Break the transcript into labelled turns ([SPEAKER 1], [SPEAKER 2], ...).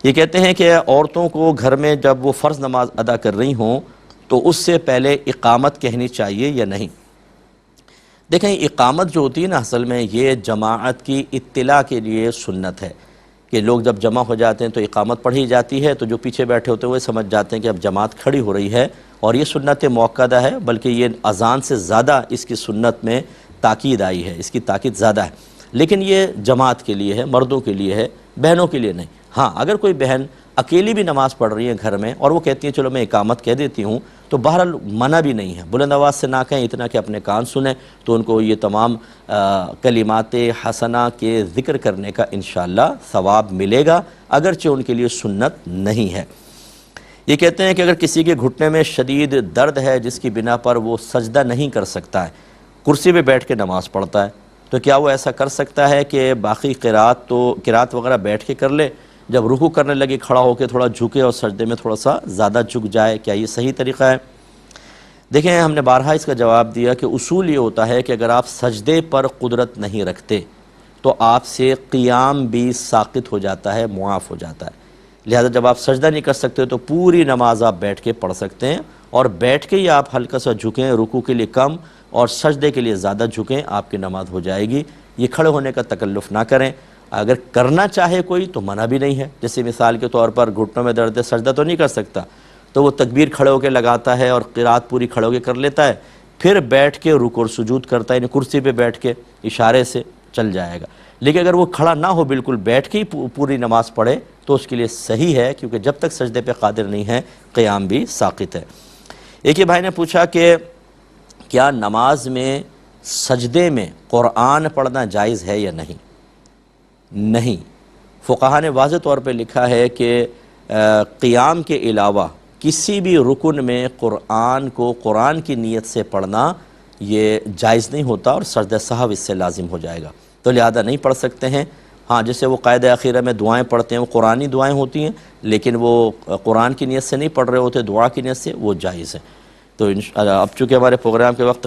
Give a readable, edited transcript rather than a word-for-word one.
[SPEAKER 1] یہ کہتے ہیں کہ عورتوں کو گھر میں جب وہ فرض نماز ادا کر رہی ہوں تو اس سے پہلے اقامت کہنی چاہیے یا نہیں؟ دیکھیں، اقامت جو ہوتی ہے نا، اصل میں یہ جماعت کی اطلاع کے لیے سنت ہے کہ لوگ جب جمع ہو جاتے ہیں تو اقامت پڑھی جاتی ہے، تو جو پیچھے بیٹھے ہوتے ہیں وہ سمجھ جاتے ہیں کہ اب جماعت کھڑی ہو رہی ہے، اور یہ سنت موقدہ ہے، بلکہ یہ اذان سے زیادہ اس کی سنت میں تاکید آئی ہے، اس کی تاکید زیادہ ہے، لیکن یہ جماعت کے لیے ہے، مردوں کے لیے ہے، بہنوں کے لیے نہیں۔ ہاں، اگر کوئی بہن اکیلی بھی نماز پڑھ رہی ہے گھر میں اور وہ کہتی ہیں چلو میں اقامت کہہ دیتی ہوں، تو بہرحال منع بھی نہیں ہے، بلند آواز سے نہ کہیں، اتنا کہ اپنے کان سنیں، تو ان کو یہ تمام کلمات حسنہ کے ذکر کرنے کا انشاءاللہ ثواب ملے گا، اگرچہ ان کے لیے سنت نہیں ہے۔ یہ کہتے ہیں کہ اگر کسی کے گھٹنے میں شدید درد ہے جس کی بنا پر وہ سجدہ نہیں کر سکتا ہے، کرسی پہ بیٹھ کے نماز پڑھتا ہے، تو کیا وہ ایسا کر سکتا ہے کہ باقی قرات وغیرہ بیٹھ کے کر لے، جب رکوع کرنے لگے کھڑا ہو کے تھوڑا جھکے اور سجدے میں تھوڑا سا زیادہ جھک جائے؟ کیا یہ صحیح طریقہ ہے؟ دیکھیں، ہم نے بارہا اس کا جواب دیا کہ اصول یہ ہوتا ہے کہ اگر آپ سجدے پر قدرت نہیں رکھتے تو آپ سے قیام بھی ساقط ہو جاتا ہے، معاف ہو جاتا ہے، لہذا جب آپ سجدہ نہیں کر سکتے تو پوری نماز آپ بیٹھ کے پڑھ سکتے ہیں، اور بیٹھ کے ہی آپ ہلکا سا جھکیں، رکوع کے لیے کم اور سجدے کے لیے زیادہ جھکیں، آپ کی نماز ہو جائے گی۔ یہ کھڑے ہونے کا تکلف نہ کریں، اگر کرنا چاہے کوئی تو منع بھی نہیں ہے، جیسے مثال کے طور پر گھٹنوں میں درد ہے، سجدہ تو نہیں کر سکتا، تو وہ تکبیر کھڑے ہو کے لگاتا ہے اور قرات پوری کھڑے ہو کے کر لیتا ہے، پھر بیٹھ کے رکوع اور سجود کرتا ہے، یعنی کرسی پہ بیٹھ کے اشارے سے چل جائے گا۔ لیکن اگر وہ کھڑا نہ ہو، بالکل بیٹھ کے ہی پوری نماز پڑھے تو اس کے لیے صحیح ہے، کیونکہ جب تک سجدے پہ قادر نہیں ہے قیام بھی ساقط ہے۔ ایک ہی بھائی نے پوچھا کہ کیا نماز میں سجدے میں قرآن پڑھنا جائز ہے یا نہیں؟ نہیں، فقہا نے واضح طور پہ لکھا ہے کہ قیام کے علاوہ کسی بھی رکن میں قرآن کو قرآن کی نیت سے پڑھنا یہ جائز نہیں ہوتا، اور سجدہ سہو اس سے لازم ہو جائے گا، تو لہذا نہیں پڑھ سکتے ہیں۔ ہاں، جیسے وہ قاعدہ اخیرہ میں دعائیں پڑھتے ہیں، وہ قرآنی دعائیں ہوتی ہیں، لیکن وہ قرآن کی نیت سے نہیں پڑھ رہے ہوتے، دعا کی نیت سے، وہ جائز ہیں۔ تو اب چونکہ ہمارے پروگرام کے وقت